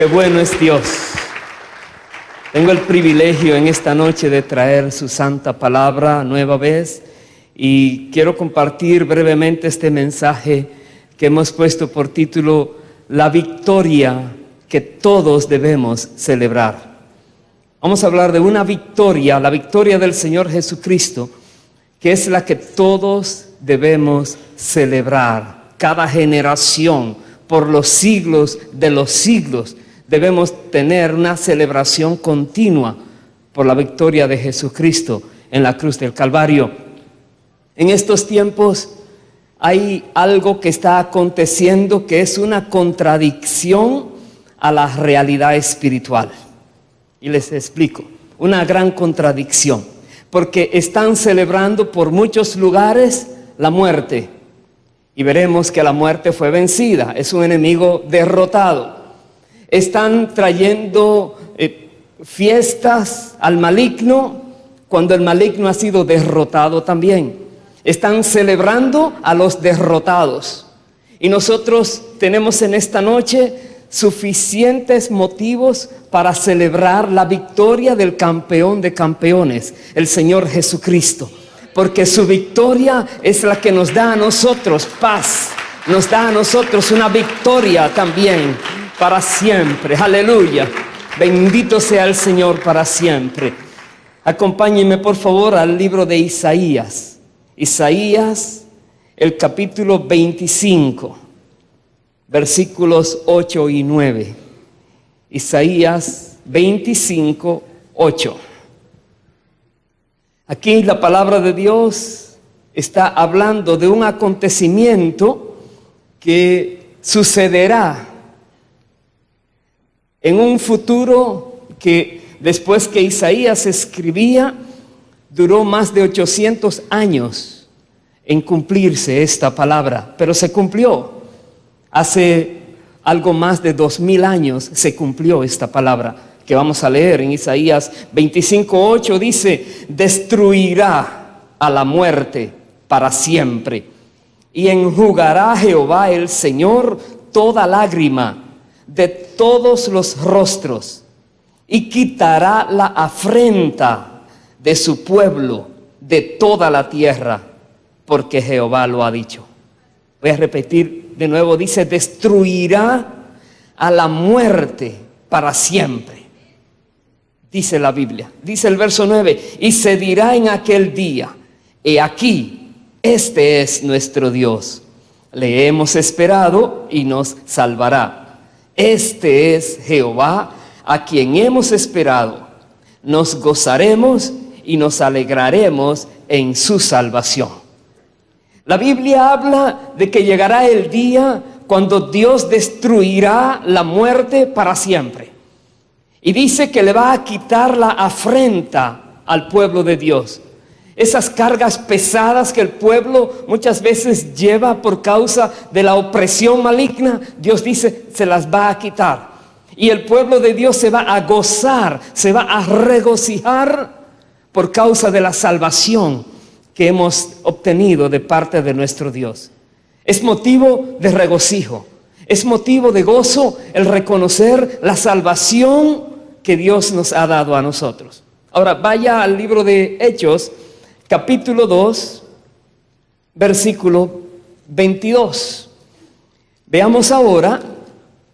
Qué bueno es Dios. Tengo el privilegio en esta noche de traer su santa palabra nueva vez y quiero compartir brevemente este mensaje que hemos puesto por título La victoria que todos debemos celebrar. Vamos a hablar de una victoria, la victoria del Señor Jesucristo, que es la que todos debemos celebrar. Cada generación, por los siglos de los siglos, debemos tener una celebración continua por la victoria de Jesucristo en la cruz del Calvario. En estos tiempos hay algo que está aconteciendo que es una contradicción a la realidad espiritual. Y les explico, una gran contradicción, porque están celebrando por muchos lugares la muerte. Y veremos que la muerte fue vencida, es un enemigo derrotado. Están trayendo fiestas al maligno cuando el maligno ha sido derrotado también. Están celebrando a los derrotados. Y nosotros tenemos en esta noche suficientes motivos para celebrar la victoria del campeón de campeones, el Señor Jesucristo. Porque su victoria es la que nos da a nosotros paz, nos da a nosotros una victoria también para siempre. Aleluya. Bendito sea el Señor para siempre. Acompáñenme por favor al libro de Isaías. Isaías, el capítulo 25, versículos 8 y 9. Isaías 25, 8. Aquí la palabra de Dios está hablando de un acontecimiento que sucederá en un futuro que después que Isaías escribía, duró más de 800 años en cumplirse esta palabra, pero se cumplió. Hace algo más de 2000 años se cumplió esta palabra que vamos a leer en Isaías 25:8. Dice: destruirá a la muerte para siempre y enjugará Jehová el Señor toda lágrima de todos los rostros, y quitará la afrenta de su pueblo de toda la tierra, porque Jehová lo ha dicho. Voy a repetir de nuevo, dice: destruirá a la muerte para siempre. Dice la Biblia, dice el verso 9: y se dirá en aquel día: he aquí, este es nuestro Dios, le hemos esperado y nos salvará. Este es Jehová, a quien hemos esperado. Nos gozaremos y nos alegraremos en su salvación. La Biblia habla de que llegará el día cuando Dios destruirá la muerte para siempre. Y dice que le va a quitar la afrenta al pueblo de Dios. Esas cargas pesadas que el pueblo muchas veces lleva por causa de la opresión maligna, Dios dice, se las va a quitar. Y el pueblo de Dios se va a gozar, se va a regocijar por causa de la salvación que hemos obtenido de parte de nuestro Dios. Es motivo de regocijo, es motivo de gozo el reconocer la salvación que Dios nos ha dado a nosotros. Ahora vaya al libro de Hechos, capítulo 2, versículo 22. Veamos ahora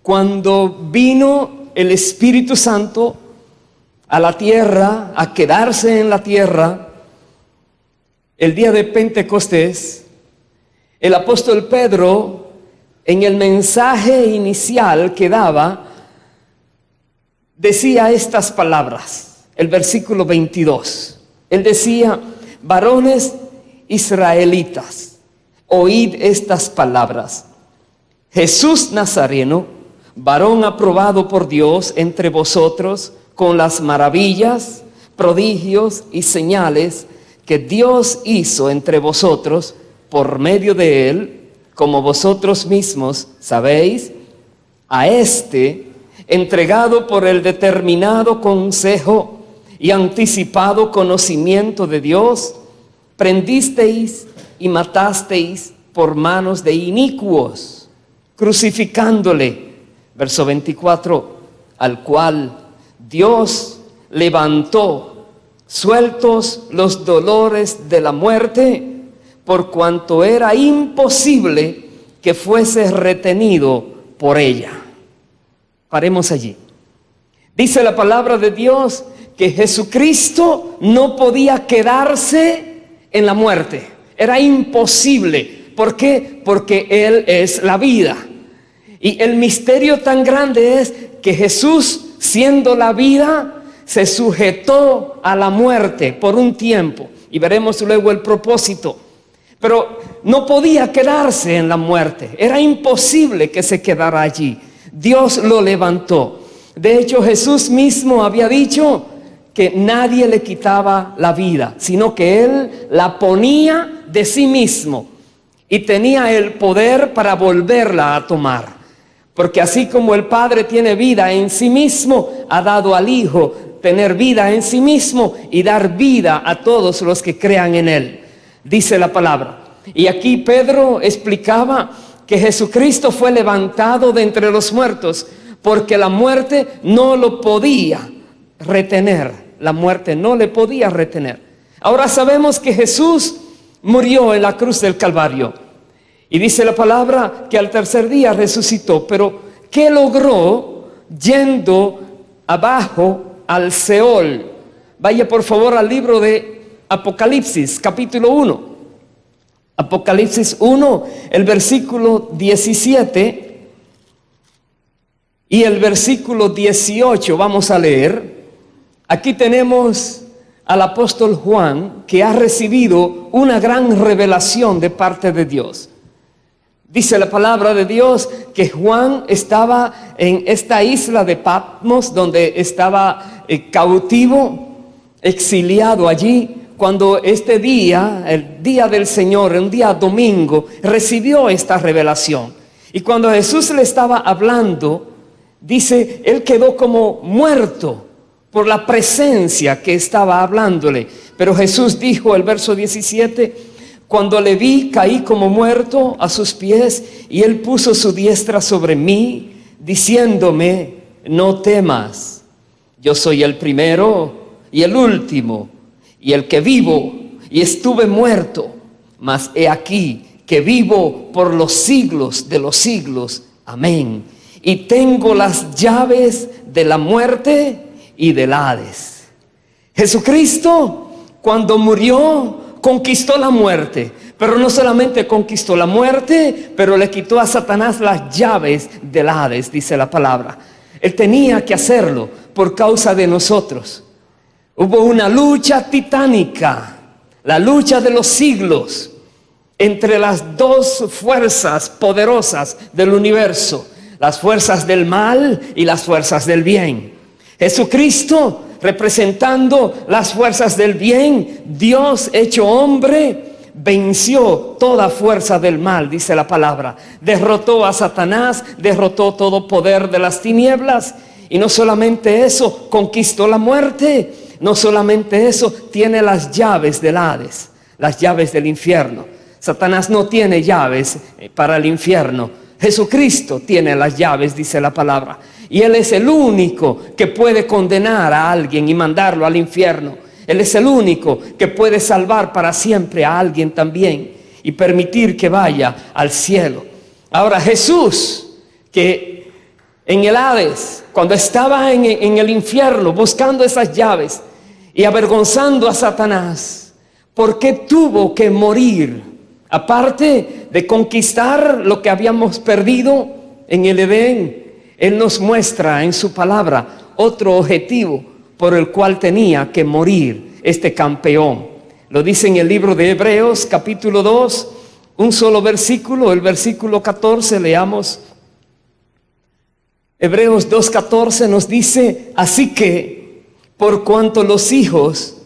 cuando vino el Espíritu Santo a la tierra, a quedarse en la tierra, el día de Pentecostés. El apóstol Pedro, en el mensaje inicial que daba, decía estas palabras, el versículo 22. Él decía: varones israelitas, oíd estas palabras. Jesús Nazareno, varón aprobado por Dios entre vosotros, con las maravillas, prodigios y señales que Dios hizo entre vosotros por medio de él, como vosotros mismos sabéis, a este, entregado por el determinado consejo y anticipado conocimiento de Dios, prendisteis y matasteis por manos de inicuos, crucificándole, verso 24, al cual Dios levantó, sueltos los dolores de la muerte, por cuanto era imposible que fuese retenido por ella. Paremos allí. Dice la palabra de Dios que Jesucristo no podía quedarse en la muerte. Era imposible. ¿Por qué? Porque Él es la vida. Y el misterio tan grande es que Jesús, siendo la vida, se sujetó a la muerte por un tiempo. Y veremos luego el propósito. Pero no podía quedarse en la muerte. Era imposible que se quedara allí. Dios lo levantó. De hecho, Jesús mismo había dicho que nadie le quitaba la vida, sino que Él la ponía de sí mismo y tenía el poder para volverla a tomar. Porque así como el Padre tiene vida en sí mismo, ha dado al Hijo tener vida en sí mismo y dar vida a todos los que crean en Él, dice la palabra. Y aquí Pedro explicaba que Jesucristo fue levantado de entre los muertos porque la muerte no lo podía retener. La muerte no le podía retener. Ahora sabemos que Jesús murió en la cruz del Calvario. Y dice la palabra que al tercer día resucitó. Pero ¿qué logró yendo abajo al Seol? Vaya por favor al libro de Apocalipsis, capítulo 1. Apocalipsis 1, el versículo 17 y el versículo 18 vamos a leer. Aquí tenemos al apóstol Juan, que ha recibido una gran revelación de parte de Dios. Dice la palabra de Dios que Juan estaba en esta isla de Patmos, donde estaba cautivo, exiliado allí, cuando este día, el día del Señor, un día domingo, recibió esta revelación. Y cuando Jesús le estaba hablando, dice, él quedó como muerto por la presencia que estaba hablándole. Pero Jesús dijo, el verso 17, cuando le vi, caí como muerto a sus pies, y él puso su diestra sobre mí, diciéndome, no temas, yo soy el primero y el último, y el que vivo, y estuve muerto, mas he aquí que vivo por los siglos de los siglos. Amén. Y tengo las llaves de la muerte y del Hades. Jesucristo, cuando murió, conquistó la muerte. Pero no solamente conquistó la muerte, pero le quitó a Satanás las llaves del Hades, dice la palabra. Él tenía que hacerlo por causa de nosotros. Hubo una lucha titánica, la lucha de los siglos, entre las dos fuerzas poderosas del universo, las fuerzas del mal y las fuerzas del bien. Jesucristo, representando las fuerzas del bien, Dios hecho hombre, venció toda fuerza del mal, dice la palabra. Derrotó a Satanás, derrotó todo poder de las tinieblas. Y no solamente eso, conquistó la muerte. No solamente eso, tiene las llaves del Hades, las llaves del infierno. Satanás no tiene llaves para el infierno. Jesucristo tiene las llaves, dice la palabra. Y Él es el único que puede condenar a alguien y mandarlo al infierno. Él es el único que puede salvar para siempre a alguien también y permitir que vaya al cielo. Ahora Jesús, que en el Hades, cuando estaba en el infierno buscando esas llaves y avergonzando a Satanás, ¿por qué tuvo que morir? Aparte de conquistar lo que habíamos perdido en el Edén, Él nos muestra en su palabra otro objetivo por el cual tenía que morir este campeón. Lo dice en el libro de Hebreos, capítulo 2, un solo versículo, el versículo 14, leamos. Hebreos 2:14 nos dice, así que por cuanto los hijos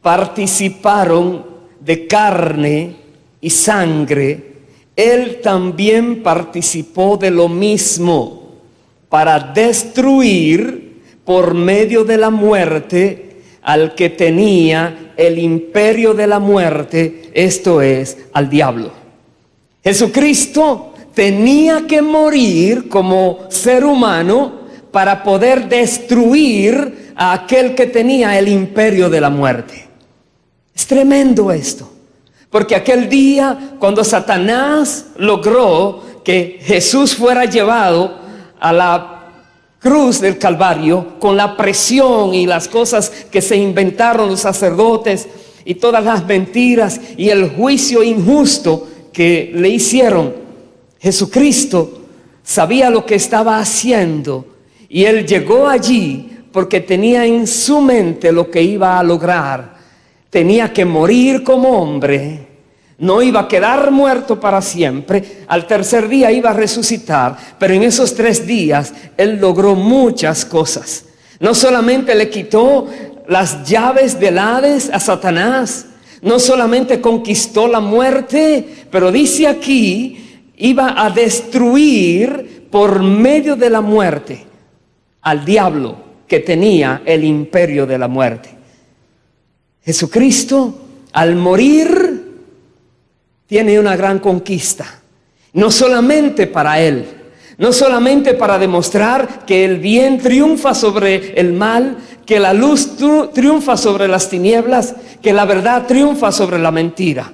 participaron de carne y sangre, Él también participó de lo mismo, para destruir por medio de la muerte al que tenía el imperio de la muerte, esto es, al diablo. Jesucristo tenía que morir como ser humano para poder destruir a aquel que tenía el imperio de la muerte. Es tremendo esto, porque aquel día cuando Satanás logró que Jesús fuera llevado a la cruz del Calvario, con la presión y las cosas que se inventaron los sacerdotes y todas las mentiras y el juicio injusto que le hicieron, Jesucristo sabía lo que estaba haciendo, y Él llegó allí porque tenía en su mente lo que iba a lograr. Tenía que morir como hombre, no iba a quedar muerto para siempre, al tercer día iba a resucitar, pero en esos 3 días Él logró muchas cosas. No solamente le quitó las llaves del Hades a Satanás, no solamente conquistó la muerte, pero dice aquí, iba a destruir por medio de la muerte al diablo que tenía el imperio de la muerte. Jesucristo, al morir, tiene una gran conquista, no solamente para Él, no solamente para demostrar que el bien triunfa sobre el mal, que la luz triunfa sobre las tinieblas, que la verdad triunfa sobre la mentira,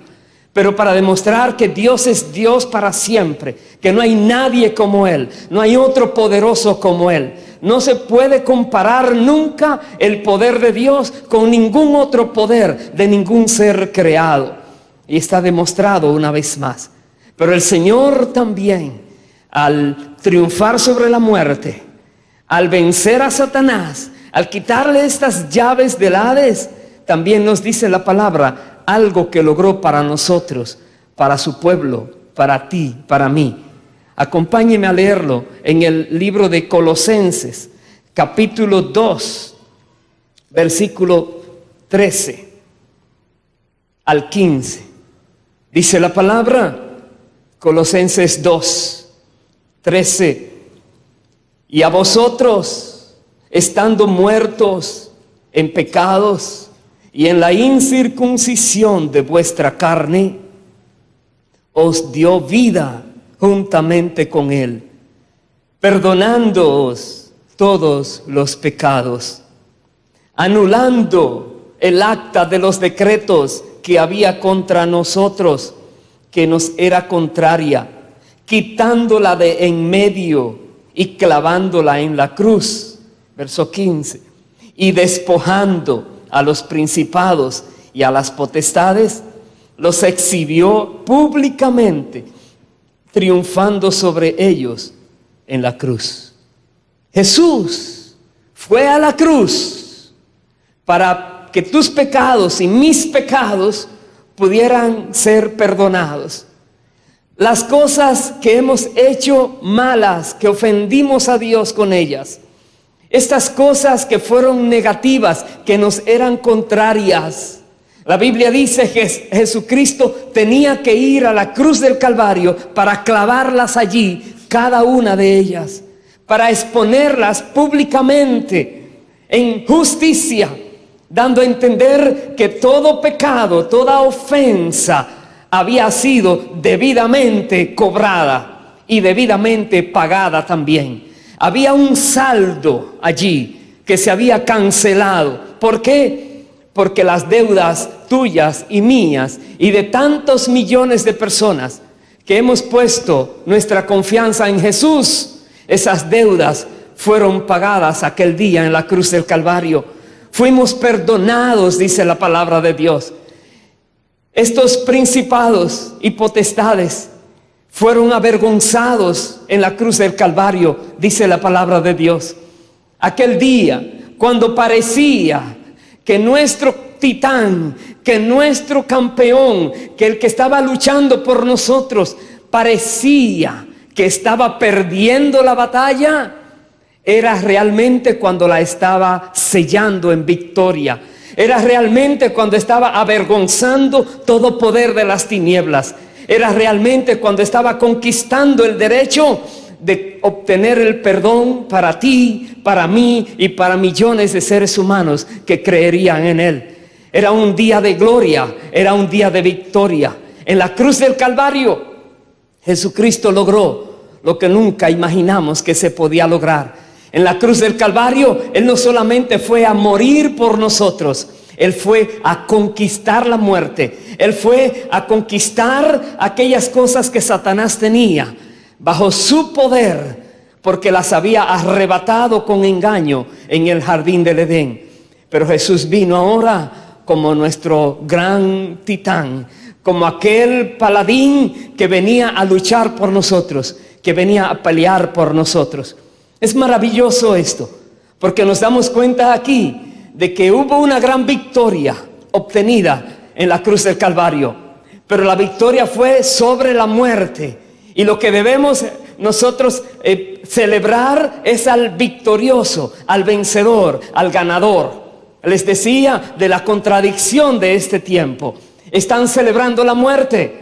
pero para demostrar que Dios es Dios para siempre, que no hay nadie como Él, no hay otro poderoso como Él. No se puede comparar nunca el poder de Dios con ningún otro poder de ningún ser creado. Y está demostrado una vez más. Pero el Señor también, al triunfar sobre la muerte, al vencer a Satanás, al quitarle estas llaves del Hades, también nos dice la palabra algo que logró para nosotros, para su pueblo, para ti, para mí. Acompáñeme a leerlo en el libro de Colosenses, capítulo 2, versículo 13 al 15. Dice la palabra, Colosenses 2, 13. Y a vosotros, estando muertos en pecados y en la incircuncisión de vuestra carne, os dio vida juntamente con Él, perdonándoos todos los pecados, anulando el acta de los decretos que había contra nosotros, que nos era contraria, quitándola de en medio y clavándola en la cruz. Verso 15. Y despojando a los principados y a las potestades, los exhibió públicamente, triunfando sobre ellos en la cruz. Jesús fue a la cruz para que tus pecados y mis pecados pudieran ser perdonados. Las cosas que hemos hecho malas, que ofendimos a Dios con ellas, estas cosas que fueron negativas, que nos eran contrarias. La Biblia dice que Jesucristo tenía que ir a la cruz del Calvario para clavarlas allí, cada una de ellas, para exponerlas públicamente en justicia, dando a entender que todo pecado, toda ofensa había sido debidamente cobrada y debidamente pagada también. Había un saldo allí que se había cancelado. ¿Por qué? Porque las deudas tuyas y mías y de tantos millones de personas que hemos puesto nuestra confianza en Jesús, esas deudas fueron pagadas aquel día en la cruz del Calvario. Fuimos perdonados, dice la palabra de Dios. Estos principados y potestades fueron avergonzados en la cruz del Calvario, dice la palabra de Dios. Aquel día, cuando parecía que nuestro titán, que nuestro campeón, que el que estaba luchando por nosotros, parecía que estaba perdiendo la batalla, era realmente cuando la estaba sellando en victoria. Era realmente cuando estaba avergonzando todo poder de las tinieblas. Era realmente cuando estaba conquistando el derecho de obtener el perdón para ti, para mí y para millones de seres humanos que creerían en Él. Era un día de gloria, era un día de victoria. En la cruz del Calvario, Jesucristo logró lo que nunca imaginamos que se podía lograr. En la cruz del Calvario, Él no solamente fue a morir por nosotros, Él fue a conquistar la muerte. Él fue a conquistar aquellas cosas que Satanás tenía bajo su poder, porque las había arrebatado con engaño en el jardín del Edén. Pero Jesús vino ahora como nuestro gran titán, como aquel paladín que venía a luchar por nosotros, que venía a pelear por nosotros. Es maravilloso esto, porque nos damos cuenta aquí de que hubo una gran victoria obtenida en la cruz del Calvario, pero la victoria fue sobre la muerte, y lo que debemos nosotros celebrar es al victorioso, al vencedor, al ganador. Les decía de la contradicción de este tiempo. Están celebrando la muerte.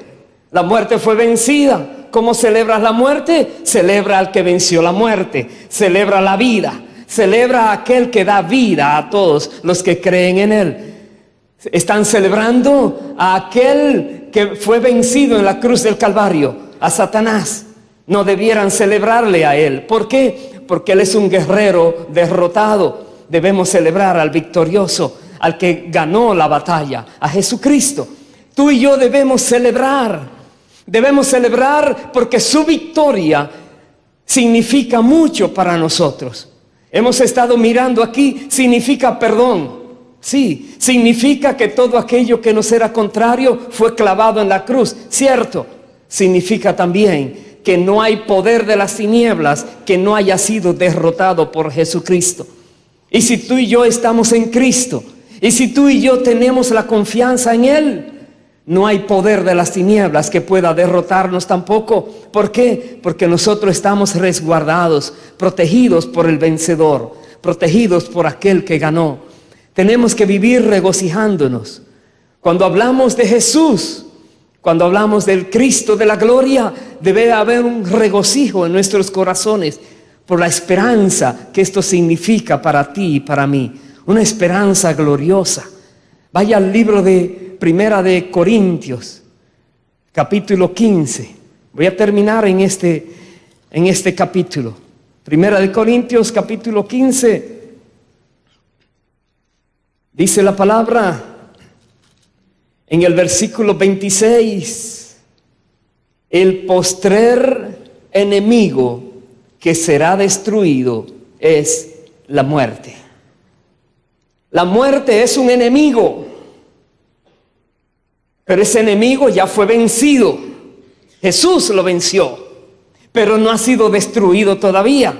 La muerte fue vencida. ¿Cómo celebras la muerte? Celebra al que venció la muerte. Celebra la vida. Celebra a aquel que da vida a todos los que creen en Él. Están celebrando a aquel que fue vencido en la cruz del Calvario, a Satanás. No debieran celebrarle a Él. ¿Por qué? Porque Él es un guerrero derrotado. Debemos celebrar al victorioso, al que ganó la batalla, a Jesucristo. Tú y yo debemos celebrar. Debemos celebrar porque su victoria significa mucho para nosotros. Hemos estado mirando aquí, significa perdón. Sí, significa que todo aquello que nos era contrario fue clavado en la cruz. Cierto, significa también que no hay poder de las tinieblas que no haya sido derrotado por Jesucristo. Y si tú y yo estamos en Cristo, y si tú y yo tenemos la confianza en Él, no hay poder de las tinieblas que pueda derrotarnos tampoco. ¿Por qué? Porque nosotros estamos resguardados, protegidos por el vencedor, protegidos por aquel que ganó. Tenemos que vivir regocijándonos. Cuando hablamos de Jesús, cuando hablamos del Cristo de la gloria, debe haber un regocijo en nuestros corazones por la esperanza que esto significa para ti y para mí. Una esperanza gloriosa. Vaya al libro de Primera de Corintios, capítulo 15. Voy a terminar en este capítulo. Primera de Corintios, capítulo 15. Dice la palabra en el versículo 26: el postrer enemigo que será destruido es la muerte. La muerte es un enemigo, pero ese enemigo ya fue vencido. Jesús lo venció, pero no ha sido destruido todavía.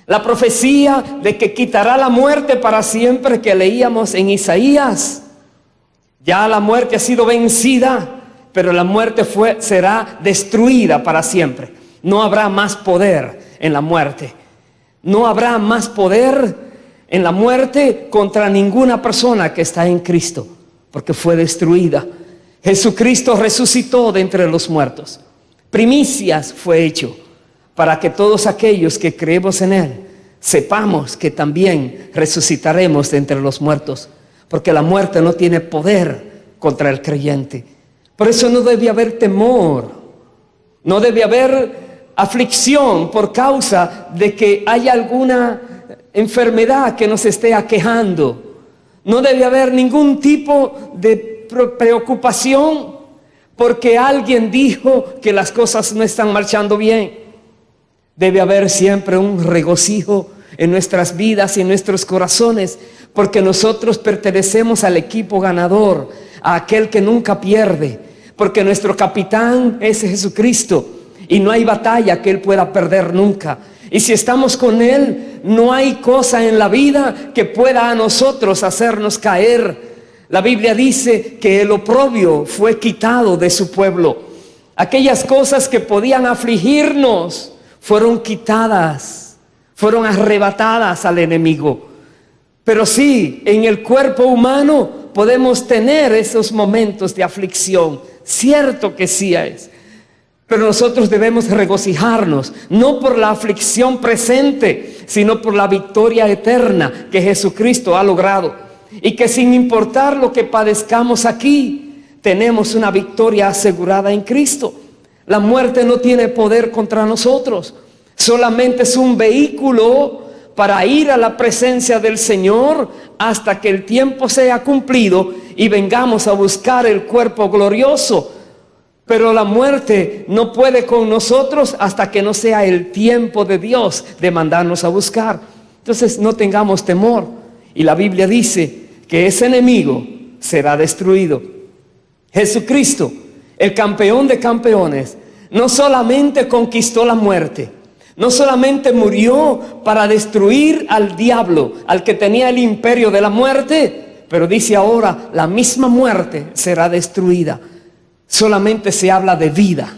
La profecía de que quitará la muerte para siempre que leíamos en Isaías, ya la muerte ha sido vencida, pero la muerte será destruida para siempre. No habrá más poder en la muerte. No habrá más poder en la muerte contra ninguna persona que está en Cristo, porque fue destruida. Jesucristo resucitó de entre los muertos. Primicias fue hecho para que todos aquellos que creemos en Él sepamos que también resucitaremos de entre los muertos, porque la muerte no tiene poder contra el creyente. Por eso no debe haber temor, no debe haber aflicción por causa de que haya alguna enfermedad que nos esté aquejando. No debe haber ningún tipo de preocupación porque alguien dijo que las cosas no están marchando bien. Debe haber siempre un regocijo en nuestras vidas y en nuestros corazones, porque nosotros pertenecemos al equipo ganador, a aquel que nunca pierde, porque nuestro capitán es Jesucristo y no hay batalla que Él pueda perder nunca. Y si estamos con Él, no hay cosa en la vida que pueda a nosotros hacernos caer. La Biblia dice que el oprobio fue quitado de su pueblo. Aquellas cosas que podían afligirnos fueron quitadas, fueron arrebatadas al enemigo. Pero sí, en el cuerpo humano podemos tener esos momentos de aflicción. Cierto que sí es. Pero nosotros debemos regocijarnos, no por la aflicción presente, sino por la victoria eterna que Jesucristo ha logrado. Y que sin importar lo que padezcamos aquí, tenemos una victoria asegurada en Cristo. La muerte no tiene poder contra nosotros, solamente es un vehículo para ir a la presencia del Señor hasta que el tiempo sea cumplido y vengamos a buscar el cuerpo glorioso. Pero la muerte no puede con nosotros hasta que no sea el tiempo de Dios de mandarnos a buscar. Entonces no tengamos temor. Y la Biblia dice que ese enemigo será destruido. Jesucristo, el campeón de campeones, no solamente conquistó la muerte, no solamente murió para destruir al diablo, al que tenía el imperio de la muerte, pero dice ahora la misma muerte será destruida. Solamente se habla de vida.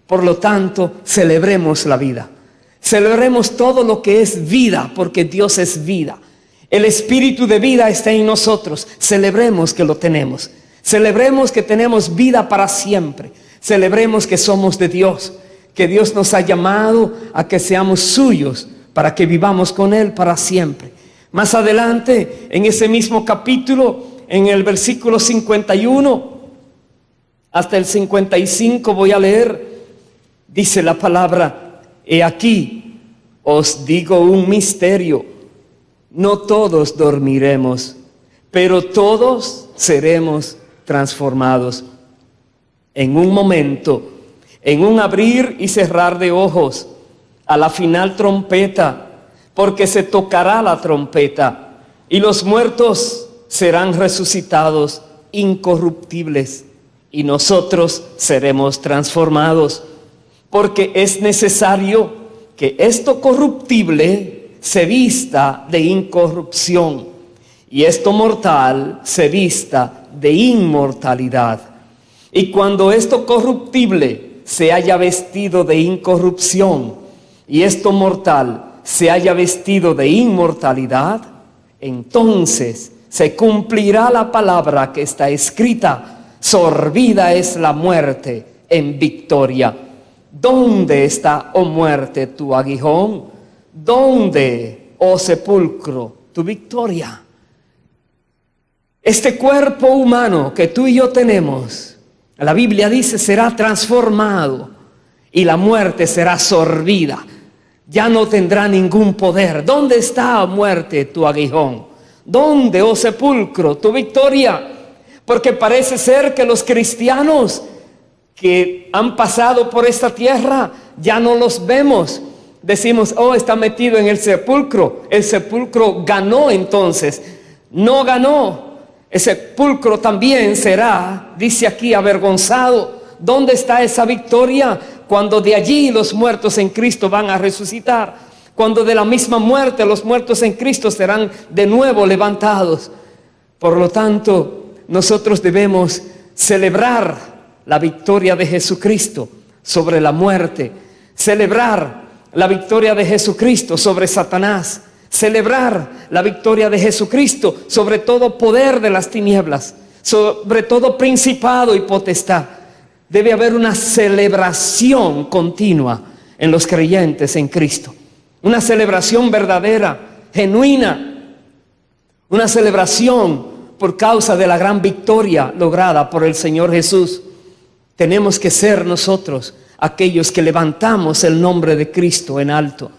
Por lo tanto, celebremos la vida. Celebremos todo lo que es vida, porque Dios es vida. El espíritu de vida está en nosotros. Celebremos que lo tenemos. Celebremos que tenemos vida para siempre. Celebremos que somos de Dios, que Dios nos ha llamado a que seamos suyos, para que vivamos con Él para siempre. Más adelante, en ese mismo capítulo, en el versículo 51 hasta el 55 voy a leer, dice la palabra: he aquí, os digo un misterio, no todos dormiremos, pero todos seremos transformados. En un momento, en un abrir y cerrar de ojos, a la final trompeta, porque se tocará la trompeta, y los muertos serán resucitados incorruptibles, y nosotros seremos transformados, porque es necesario que esto corruptible se vista de incorrupción, y esto mortal se vista de inmortalidad. Y cuando esto corruptible se haya vestido de incorrupción, y esto mortal se haya vestido de inmortalidad, entonces se cumplirá la palabra que está escrita: sorbida es la muerte en victoria. ¿Dónde está, oh muerte, tu aguijón? ¿Dónde, oh sepulcro, tu victoria? Este cuerpo humano que tú y yo tenemos, la Biblia dice, será transformado y la muerte será sorbida. Ya no tendrá ningún poder. ¿Dónde está, oh muerte, tu aguijón? ¿Dónde, oh sepulcro, tu victoria? Porque parece ser que los cristianos que han pasado por esta tierra ya no los vemos. Decimos, oh, está metido en el sepulcro. El sepulcro ganó entonces. No ganó. El sepulcro también será, dice aquí, avergonzado. ¿Dónde está esa victoria? Cuando de allí los muertos en Cristo van a resucitar. Cuando de la misma muerte los muertos en Cristo serán de nuevo levantados. Por lo tanto, nosotros debemos celebrar la victoria de Jesucristo sobre la muerte, celebrar la victoria de Jesucristo sobre Satanás, celebrar la victoria de Jesucristo sobre todo poder de las tinieblas, sobre todo principado y potestad. Debe haber una celebración continua en los creyentes en Cristo, una celebración verdadera, genuina, una celebración por causa de la gran victoria lograda por el Señor Jesús. Tenemos que ser nosotros aquellos que levantamos el nombre de Cristo en alto,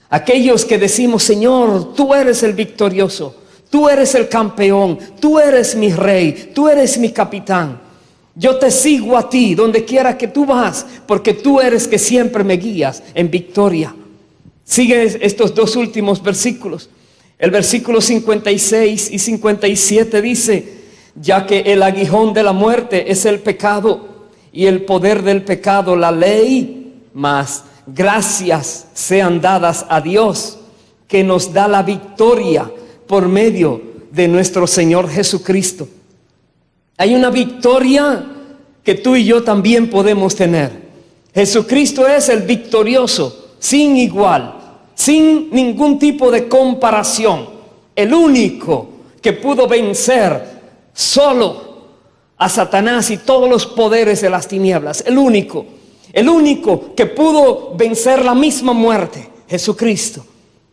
aquellos que decimos, Señor, tú eres el victorioso, tú eres el campeón, tú eres mi rey, tú eres mi capitán. Yo te sigo a ti donde quiera que tú vas, porque tú eres que siempre me guías en victoria. Sigue estos dos últimos versículos. El versículo 56 y 57 dice, ya que el aguijón de la muerte es el pecado y el poder del pecado la ley, mas gracias sean dadas a Dios que nos da la victoria por medio de nuestro Señor Jesucristo. Hay una victoria que tú y yo también podemos tener. Jesucristo es el victorioso, sin igual, sin ningún tipo de comparación, el único que pudo vencer solo a Satanás y todos los poderes de las tinieblas, el único que pudo vencer la misma muerte, Jesucristo.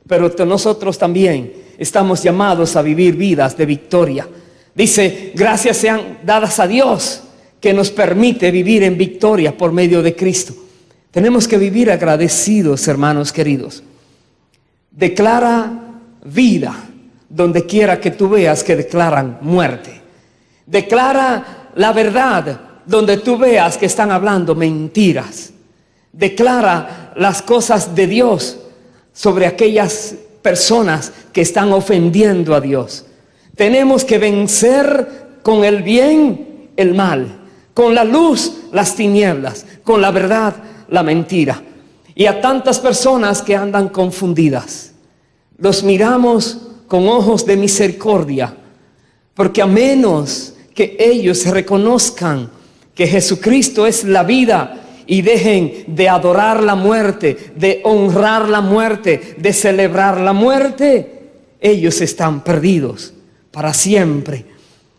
Pero nosotros también estamos llamados a vivir vidas de victoria. Dice, gracias sean dadas a Dios que nos permite vivir en victoria por medio de Cristo. Tenemos que vivir agradecidos, hermanos queridos. Declara vida donde quiera que tú veas que declaran muerte. Declara la verdad donde tú veas que están hablando mentiras. Declara las cosas de Dios sobre aquellas personas que están ofendiendo a Dios. Tenemos que vencer con el bien el mal, con la luz las tinieblas, con la verdad la mentira. Y a tantas personas que andan confundidas, los miramos con ojos de misericordia, porque a menos que ellos reconozcan que Jesucristo es la vida y dejen de adorar la muerte, de honrar la muerte, de celebrar la muerte, ellos están perdidos para siempre.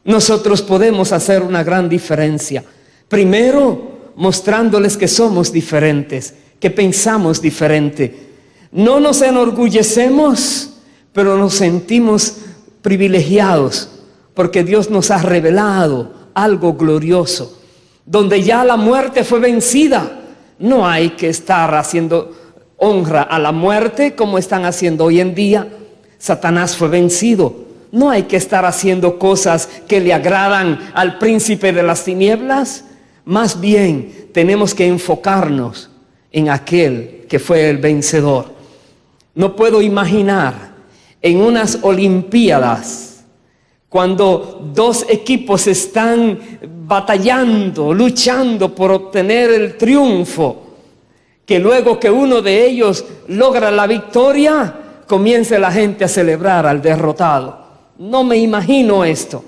Nosotros podemos hacer una gran diferencia. Primero, mostrándoles que somos diferentes, que pensamos diferente. No nos enorgullecemos, pero nos sentimos privilegiados, porque Dios nos ha revelado algo glorioso, donde ya la muerte fue vencida. No hay que estar haciendo honra a la muerte como están haciendo hoy en día. Satanás fue vencido. No hay que estar haciendo cosas que le agradan al príncipe de las tinieblas. Más bien tenemos que enfocarnos en aquel que fue el vencedor. No puedo imaginar en unas Olimpiadas, cuando dos equipos están batallando, luchando por obtener el triunfo, que luego que uno de ellos logra la victoria, comience la gente a celebrar al derrotado. No me imagino esto,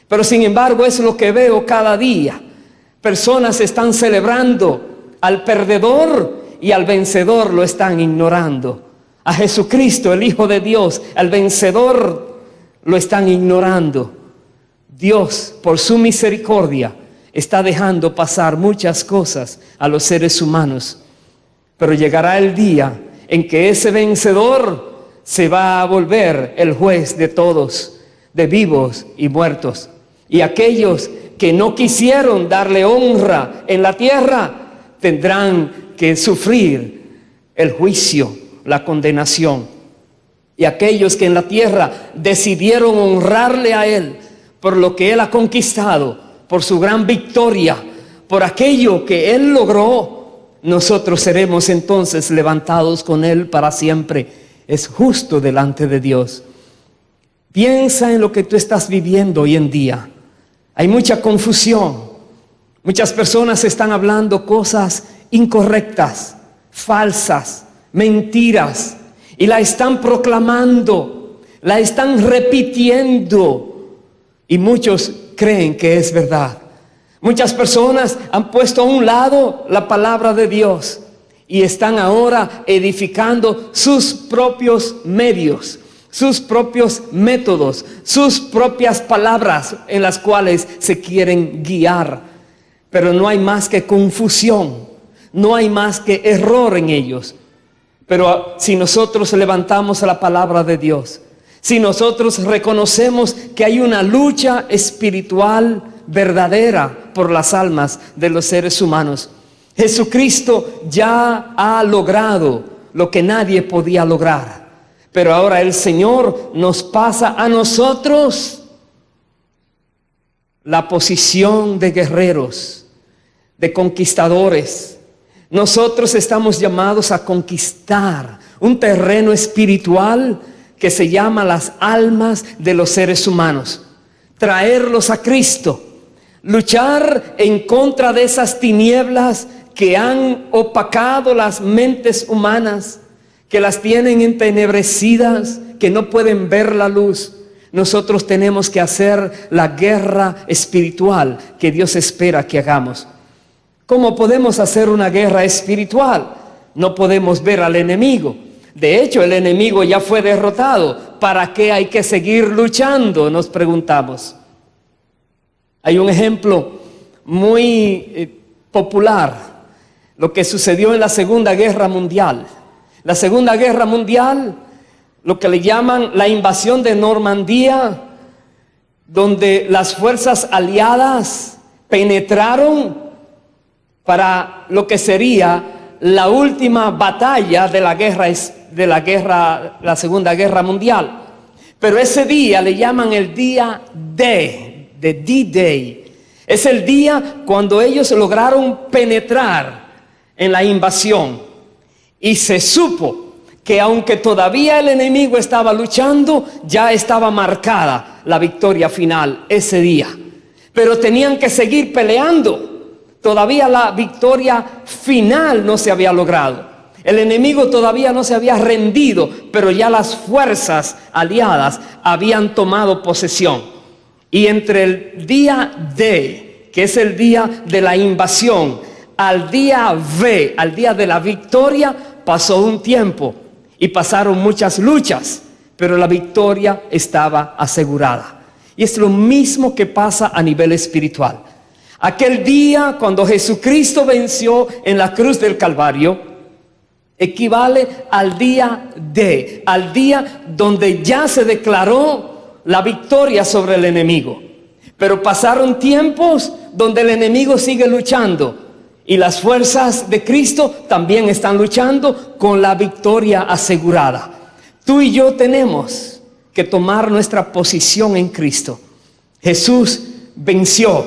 pero sin embargo es lo que veo cada día. Personas están celebrando al perdedor y al vencedor lo están ignorando. A Jesucristo, el Hijo de Dios, al vencedor lo están ignorando. Dios, por su misericordia, está dejando pasar muchas cosas a los seres humanos. Pero llegará el día en que ese vencedor se va a volver el juez de todos, de vivos y muertos. Y aquellos que no quisieron darle honra en la tierra, tendrán que sufrir el juicio, la condenación. Y aquellos que en la tierra decidieron honrarle a Él por lo que Él ha conquistado, por su gran victoria, por aquello que Él logró, nosotros seremos entonces levantados con Él para siempre. Es justo delante de Dios. Piensa en lo que tú estás viviendo hoy en día. Hay mucha confusión. Muchas personas están hablando cosas incorrectas, falsas, mentiras, y la están proclamando, la están repitiendo, y muchos creen que es verdad. Muchas personas han puesto a un lado la palabra de Dios y están ahora edificando sus propios medios, sus propios métodos, sus propias palabras en las cuales se quieren guiar. Pero no hay más que confusión, no hay más que error en ellos. Pero si nosotros levantamos la palabra de Dios, si nosotros reconocemos que hay una lucha espiritual verdadera por las almas de los seres humanos, Jesucristo ya ha logrado lo que nadie podía lograr. Pero ahora el Señor nos pasa a nosotros la posición de guerreros, de conquistadores. Nosotros estamos llamados a conquistar un terreno espiritual que se llama las almas de los seres humanos. Traerlos a Cristo. Luchar en contra de esas tinieblas que han opacado las mentes humanas, que las tienen entenebrecidas, que no pueden ver la luz. Nosotros tenemos que hacer la guerra espiritual que Dios espera que hagamos. ¿Cómo podemos hacer una guerra espiritual? No podemos ver al enemigo. De hecho, el enemigo ya fue derrotado. ¿Para qué hay que seguir luchando? Nos preguntamos. Hay un ejemplo muy popular, lo que sucedió en la Segunda Guerra Mundial. La Segunda Guerra Mundial, lo que le llaman la invasión de Normandía, donde las fuerzas aliadas penetraron para lo que sería la última batalla de la Segunda Guerra Mundial. Pero ese día le llaman el día D, de D-Day. Es el día cuando ellos lograron penetrar en la invasión. Y se supo que aunque todavía el enemigo estaba luchando, ya estaba marcada la victoria final ese día. Pero tenían que seguir peleando. Todavía la victoria final no se había logrado. El enemigo todavía no se había rendido, pero ya las fuerzas aliadas habían tomado posesión. Y entre el día D, que es el día de la invasión, al día V, al día de la victoria, pasó un tiempo y pasaron muchas luchas, pero la victoria estaba asegurada. Y es lo mismo que pasa a nivel espiritual. Aquel día cuando Jesucristo venció en la cruz del Calvario, equivale al día D, al día donde ya se declaró la victoria sobre el enemigo. Pero pasaron tiempos donde el enemigo sigue luchando y las fuerzas de Cristo también están luchando con la victoria asegurada. Tú y yo tenemos que tomar nuestra posición en Cristo. Jesús venció,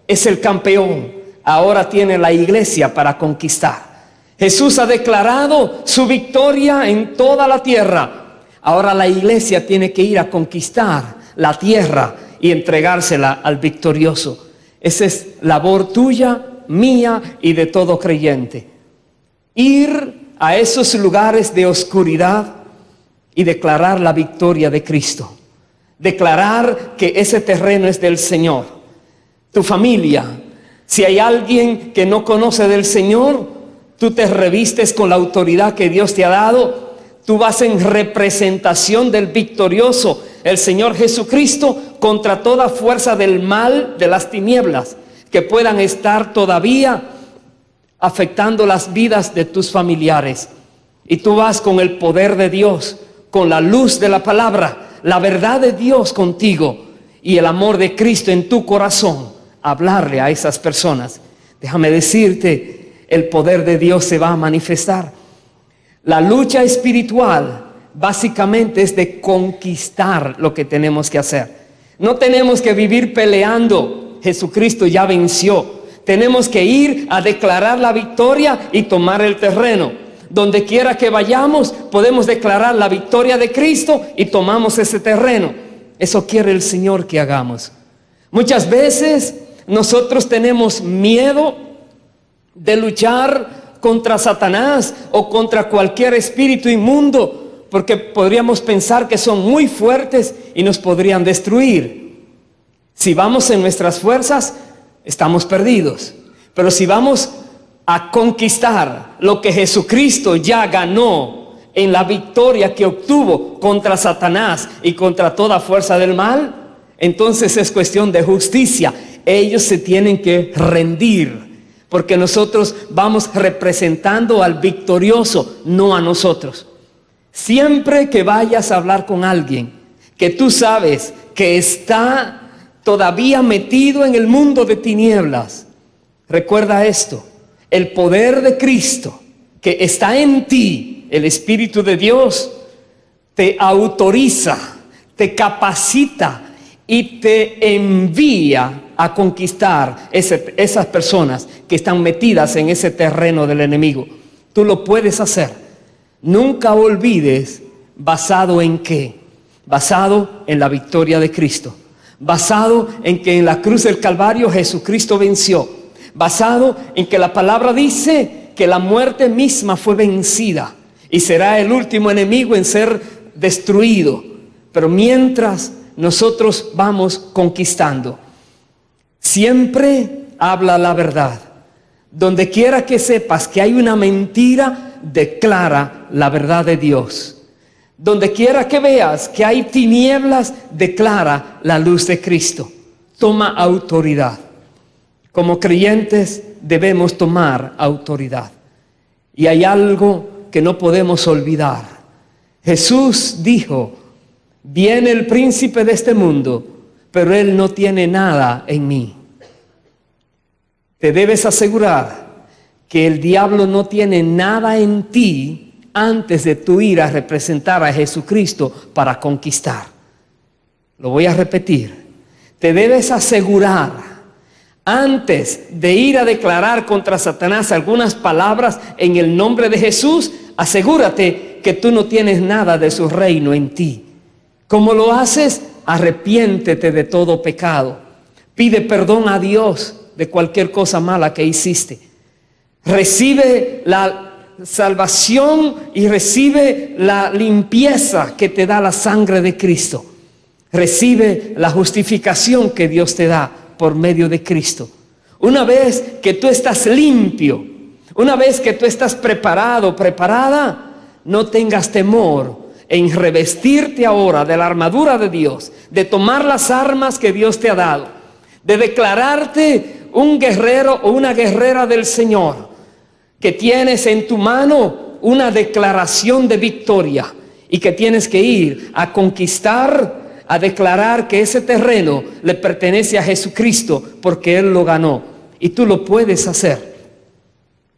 es el campeón, ahora tiene la iglesia para conquistar. Jesús ha declarado su victoria en toda la tierra. Ahora la iglesia tiene que ir a conquistar la tierra y entregársela al victorioso. Esa es labor tuya, mía y de todo creyente. Ir a esos lugares de oscuridad y declarar la victoria de Cristo. Declarar que ese terreno es del Señor. Tu familia, si hay alguien que no conoce del Señor, tú te revistes con la autoridad que Dios te ha dado. Tú vas en representación del victorioso, el Señor Jesucristo, contra toda fuerza del mal, de las tinieblas, que puedan estar todavía afectando las vidas de tus familiares. Y tú vas con el poder de Dios, con la luz de la palabra, la verdad de Dios contigo y el amor de Cristo en tu corazón, a hablarle a esas personas. Déjame decirte, el poder de Dios se va a manifestar. La lucha espiritual básicamente es de conquistar lo que tenemos que hacer. No tenemos que vivir peleando. Jesucristo ya venció. Tenemos que ir a declarar la victoria y tomar el terreno. Donde quiera que vayamos, podemos declarar la victoria de Cristo y tomamos ese terreno. Eso quiere el Señor que hagamos. Muchas veces nosotros tenemos miedo de luchar contra Satanás o contra cualquier espíritu inmundo, porque podríamos pensar que son muy fuertes y nos podrían destruir. Si vamos en nuestras fuerzas, estamos perdidos. Pero si vamos a conquistar lo que Jesucristo ya ganó en la victoria que obtuvo contra Satanás y contra toda fuerza del mal, entonces es cuestión de justicia. Ellos se tienen que rendir, porque nosotros vamos representando al victorioso, no a nosotros. Siempre que vayas a hablar con alguien que tú sabes que está todavía metido en el mundo de tinieblas, recuerda esto: el poder de Cristo que está en ti, el Espíritu de Dios, te autoriza, te capacita y te envía a conquistar esas personas que están metidas en ese terreno del enemigo. Tú lo puedes hacer. Nunca olvides, ¿basado en qué? Basado en la victoria de Cristo. Basado en que en la cruz del Calvario Jesucristo venció. Basado en que la palabra dice que la muerte misma fue vencida y será el último enemigo en ser destruido. Pero mientras nosotros vamos conquistando, siempre habla la verdad. Donde quiera que sepas que hay una mentira, declara la verdad de Dios. Donde quiera que veas que hay tinieblas, declara la luz de Cristo. Toma autoridad. Como creyentes debemos tomar autoridad. Y hay algo que no podemos olvidar. Jesús dijo: viene el príncipe de este mundo, pero él no tiene nada en mí. Te debes asegurar que el diablo no tiene nada en ti antes de tú ir a representar a Jesucristo para conquistar. Lo voy a repetir. Te debes asegurar, antes de ir a declarar contra Satanás algunas palabras en el nombre de Jesús, asegúrate que tú no tienes nada de su reino en ti. ¿Cómo lo haces? Arrepiéntete de todo pecado. Pide perdón a Dios de cualquier cosa mala que hiciste. Recibe la salvación y recibe la limpieza que te da la sangre de Cristo. Recibe la justificación que Dios te da por medio de Cristo. Una vez que tú estás limpio, una vez que tú estás preparado, preparada, no tengas temor en revestirte ahora de la armadura de Dios, de tomar las armas que Dios te ha dado, de declararte un guerrero o una guerrera del Señor, que tienes en tu mano una declaración de victoria y que tienes que ir a conquistar, a declarar que ese terreno le pertenece a Jesucristo porque Él lo ganó. Y tú lo puedes hacer.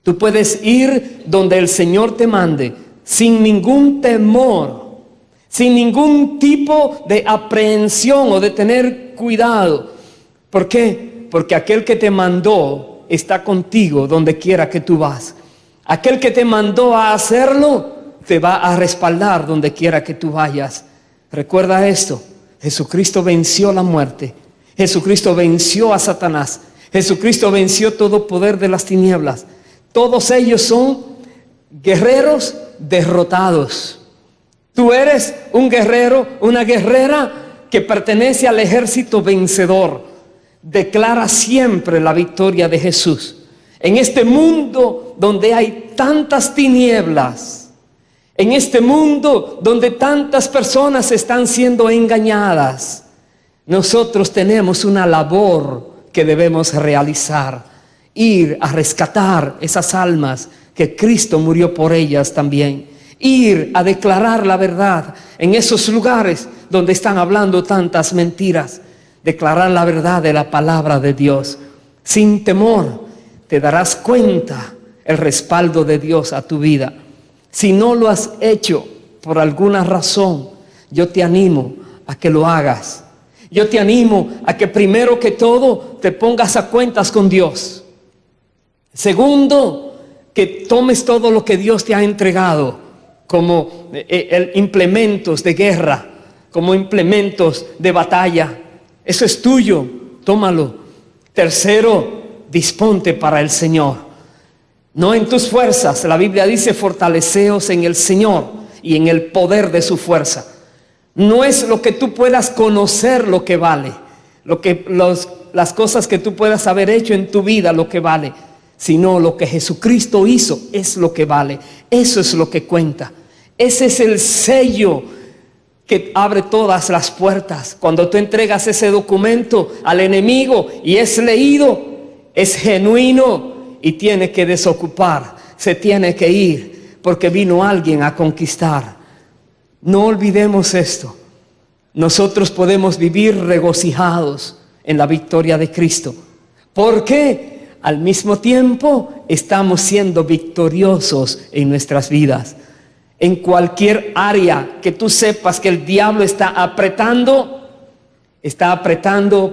Tú puedes ir donde el Señor te mande sin ningún temor, sin ningún tipo de aprehensión o de tener cuidado. ¿Por qué? Porque aquel que te mandó está contigo donde quiera que tú vas. Aquel que te mandó a hacerlo te va a respaldar donde quiera que tú vayas. Recuerda esto: Jesucristo venció la muerte. Jesucristo venció a Satanás. Jesucristo venció todo poder de las tinieblas. Todos ellos son guerreros derrotados. Tú eres un guerrero, una guerrera que pertenece al ejército vencedor. Declara siempre la victoria de Jesús. En este mundo donde hay tantas tinieblas, en este mundo donde tantas personas están siendo engañadas, nosotros tenemos una labor que debemos realizar: ir a rescatar esas almas que Cristo murió por ellas también. Ir a declarar la verdad en esos lugares donde están hablando tantas mentiras. Declarar la verdad de la palabra de Dios sin temor. Te darás cuenta el respaldo de Dios a tu vida. Si no lo has hecho por alguna razón, yo te animo a que lo hagas. Yo te animo a que primero que todo te pongas a cuentas con Dios. Segundo, que tomes todo lo que Dios te ha entregado como implementos de guerra, como implementos de batalla. Eso es tuyo, tómalo. Tercero, disponte para el Señor. No en tus fuerzas. La Biblia dice: fortaleceos en el Señor y en el poder de su fuerza. No es lo que tú puedas conocer lo que vale, las cosas que tú puedas haber hecho en tu vida lo que vale, sino lo que Jesucristo hizo es lo que vale. Eso es lo que cuenta. Ese es el sello que abre todas las puertas. Cuando tú entregas ese documento al enemigo y es leído, es genuino y tiene que desocupar, se tiene que ir, porque vino alguien a conquistar. No olvidemos esto. Nosotros podemos vivir regocijados en la victoria de Cristo, porque al mismo tiempo estamos siendo victoriosos en nuestras vidas. En cualquier área que tú sepas que el diablo está apretando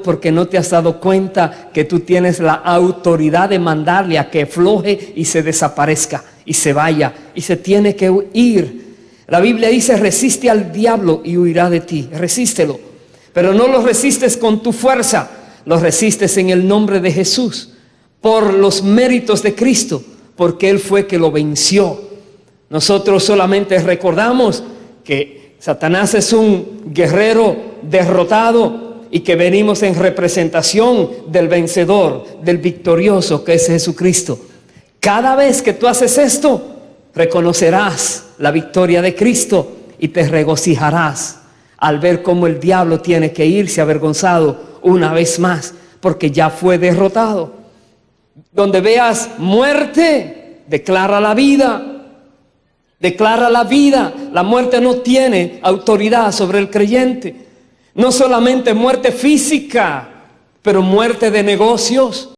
porque no te has dado cuenta que tú tienes la autoridad de mandarle a que afloje y se desaparezca y se vaya y se tiene que ir. La Biblia dice: resiste al diablo y huirá de ti. Resístelo, pero no lo resistes con tu fuerza, lo resistes en el nombre de Jesús, por los méritos de Cristo, porque Él fue que lo venció. Nosotros solamente recordamos que Satanás es un guerrero derrotado y que venimos en representación del vencedor, del victorioso, que es Jesucristo. Cada vez que tú haces esto, reconocerás la victoria de Cristo y te regocijarás al ver cómo el diablo tiene que irse avergonzado una vez más, porque ya fue derrotado. Donde veas muerte, declara la vida. Declara la vida. La muerte no tiene autoridad sobre el creyente. No solamente muerte física, pero muerte de negocios,